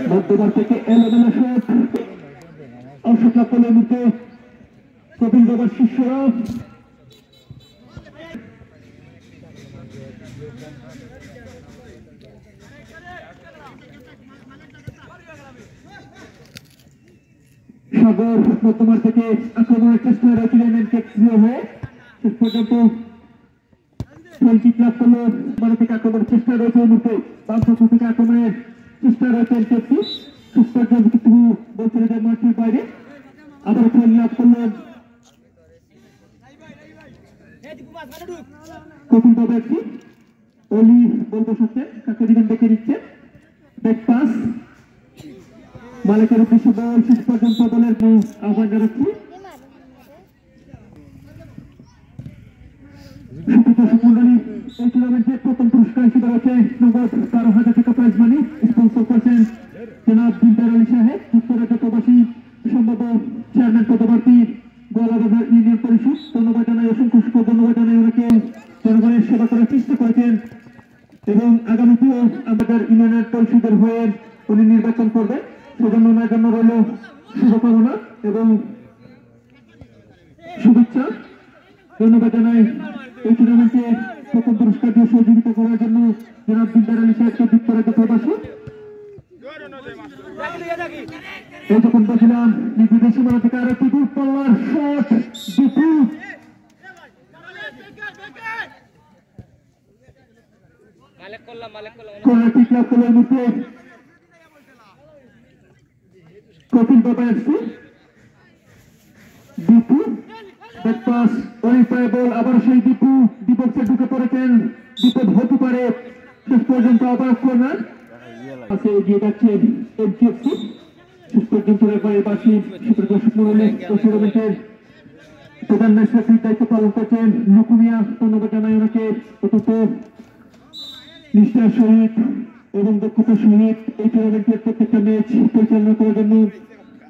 মধ্যবার থেকে এলোমেলো শট অংশ লাভ করলে মুহূর্তে কপিল বাবার শিষ্যরা সাগর মধ্যমার থেকে আক্রমণের চেষ্টা রেখেছিলেন হয়ে শেষ পর্যন্ত লাভ করলো মানে থেকে আক্রমণের চেষ্টা রয়েছে এই মুহূর্তে বাম থেকে আক্রমণের চেষ্টা রয়েছে এনকেএফসি শেষ পর্যন্ত কিন্তু বলছিলেন যে মাঠের বাইরে আবার খেল লাভ করলেন কপিল বাবা একটি অলি বল বসাচ্ছেন কাকে দিবেন দেখে নিচ্ছেন ব্যাক পাস মালিকের উদ্দেশ্যে বল শেষ পর্যন্ত দলের আহ্বান জানাচ্ছি মন্ডলী এই টুর্নামেন্টের প্রথম পুরস্কার হিসেবে রয়েছে নগদ 12,000 টাকা প্রাইজ মানি স্পন্সর করছেন জনাব দিলদার আলী সাহেব যুক্তরাজ্য প্রবাসী সম্ভাব্য চেয়ারম্যান পদপ্রার্থী গোয়ালাবাজার ইউনিয়ন পরিষদ ধন্যবাদ জানাই অসংখ্য ধন্যবাদ জানাই ওনাকে জনগণের সেবা করার চেষ্টা করেছেন এবং আগামীতেও আমাদের ইউনিয়নের পরিষদের হয়ে উনি নির্বাচন করবেন সেজন্য ওনার জন্য রইল শুভকামনা এবং শুভেচ্ছা ধন্যবাদ জানাই এই টুর্নামেন্টে প্রথম পুরস্কার দিয়ে সহযোগিতা করার জন্য জনাব দিলদার আলী সাহেবকে যুক্তরাজ্য প্রবাসী এই যখন বলছিলাম বিদেশি সীমানা থেকে আরো একটি দূরপাল্লার শট দীপু কপিল বাবা এসছে দীপু ব্যাকপাস ওয়াইফাই বল আবার সেই দীপু দীপককে ঢুকে পড়েছেন বিপদ হতে পারে শেষ পর্যন্ত আবার কর্নার আছে এগিয়ে যাচ্ছে এনকেএফসি শেষ পর্যন্ত রেফারির পাশে সুপ্রদর্শক মহলে টুর্নামেন্টের প্রধান ম্যাচ রেফারির দায়িত্ব পালন করছেন লুকুমিয়া ধন্যবাদ জানাই ওনাকে অত্যন্ত নিষ্ঠার সহিত এবং দক্ষতার সহিত এই টুর্নামেন্টের প্রত্যেকটা ম্যাচ পরিচালনা করার জন্য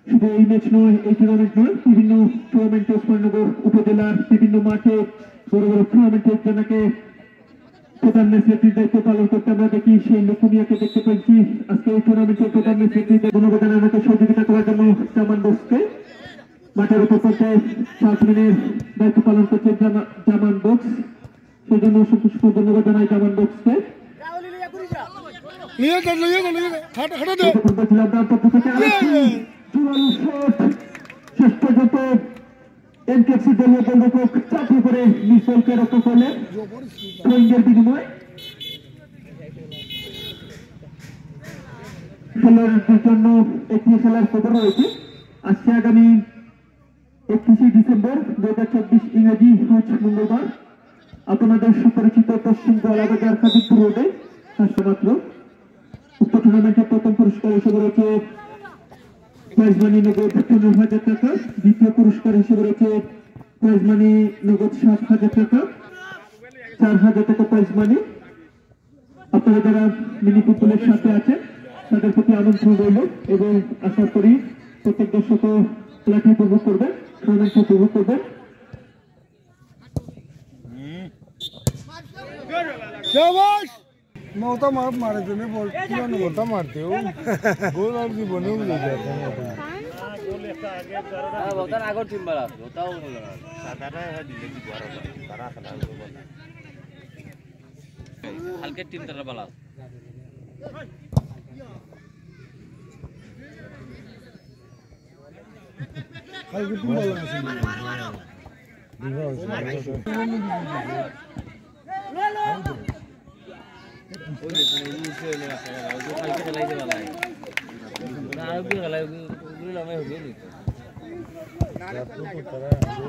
শুধু এই ম্যাচ নয় এই টুর্নামেন্ট নয় বিভিন্ন টুর্নামেন্টে ওসমানীনগর উপজেলার বিভিন্ন মাঠে বড় বড় টুর্নামেন্টের জনকে প্রধান ম্যাচ রেফারির দায়িত্ব পালন করতে আমরা দেখি সেই লুকুমিয়াকে দেখতে পাচ্ছি আজকে এই টুর্নামেন্টের প্রধান ম্যাচ রেফারির ধন্যবাদ জানাই ওনাকে সহযোগিতা করার জন্য জামান বক্সকে মাঠের উপর পর্যায়ে সাতমিনের দায়িত্ব পালন করছে জামান বক্স সেই জন্য অসংখ্য ধন্যবাদ জানাই জামান বক্সকে শেষ পর্যন্ত এনকেএফসি দলীয় গোলরক্ষক চাকরি করে মিসলকে রক্ষা করলেন পয়েন্টের বিনিময়ে খেলোয়াড়দের জন্য একটি খেলার খবর রয়েছে আজকে আগামী 31 ডিসেম্বর 2024 ইংরেজি রোজ মঙ্গলবার আপনাদের সুপরিচিত পশ্চিম গোয়ালাবাজার কাদিরপুর রোডে মাত্র উক্ত টুর্নামেন্টের প্রথম পুরস্কার হিসেবে রয়েছে প্রাইজ মানি নগদ 15,000 টাকা দ্বিতীয় পুরস্কার হিসেবে রয়েছে প্রাইজ মানি নগদ 7,000 টাকা 4,000 টাকা প্রাইজ মানি আপনারা যারা মিনি ফুটবলের সাথে আছেন তাদের প্রতি আমন্ত্রণ রইল এবং আশা করি প্রত্যেক দর্শক খেলাটি উপভোগ করবেন টুর্নামেন্টটি উপভোগ করবেন मौता मार मारे थे ने बोल किया न बोलता मारते हो गोल और की बने हुए ले जाते हैं हां बोलता आगे टीम वाला बताओ साधारण है दिल्ली की द्वारा तारा खला हल्के टीम तरह वाला हल्के टीम वाला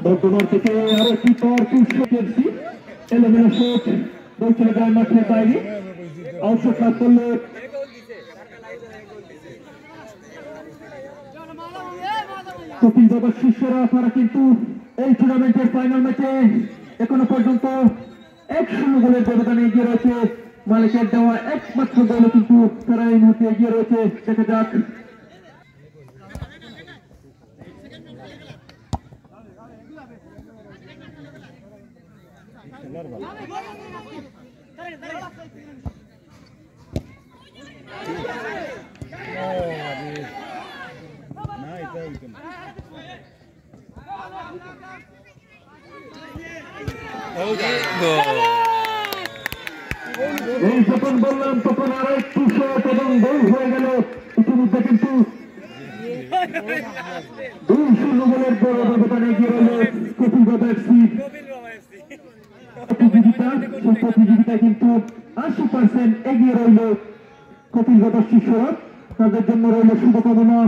বর্তমান থেকে আরো একটি পাওয়ারফুল শট এসেছি এলোমেলো শট বল চলে যায় মাঠের বাইরে আউটশট লাভ করলে কপিল বাবার শিষ্যরা তারা কিন্তু এই টুর্নামেন্টের ফাইনাল ম্যাচে এখনো পর্যন্ত 1-0 গোলের ব্যবধানে এগিয়ে রয়েছে মালিকের দেওয়া একমাত্র গোলে কিন্তু তারা এই মুহূর্তে এগিয়ে রয়েছে দেখা যাক এই যখন বললাম তখন আরো একটু শট এবং গোল হয়ে গেল ইতিমধ্যে, কিন্তু 2-0 গোলের বড় ব্যবধানে এগিয়ে রইল কপিলগঞ্জ এফসি। প্রতিযোগিতায় কিন্তু 80% এগিয়ে রইল কপিলগঞ্জ শিশুরা, তাদের জন্য রইল শুভকামনা।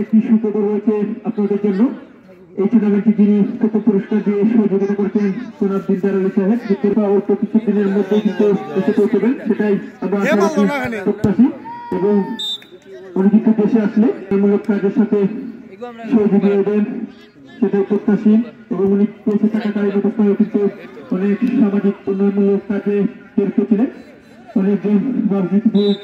একটি সুখবর রয়েছে আপনাদের জন্য। এই টুর্নামেন্টে যিনি প্রথম পুরস্কার দিয়ে সহযোগিতা করছেন সোনার দিনদার আলী সাহেব, অল্প কিছুদিনের মধ্যে কিন্তু এসে পৌঁছবেন, সেটাই আমরা প্রত্যাশী। এবং উনি কিন্তু দেশে আসলে মূলক কাজের সাথে সহযোগিতা দেন সেটাই প্রত্যাশী। এবং উনি দেশে থাকাকালীন অবস্থায় কিন্তু অনেক সামাজিক উন্নয়নমূলক কাজে জড়িত ছিলেন, অনেকজন রাজনীতিবিদ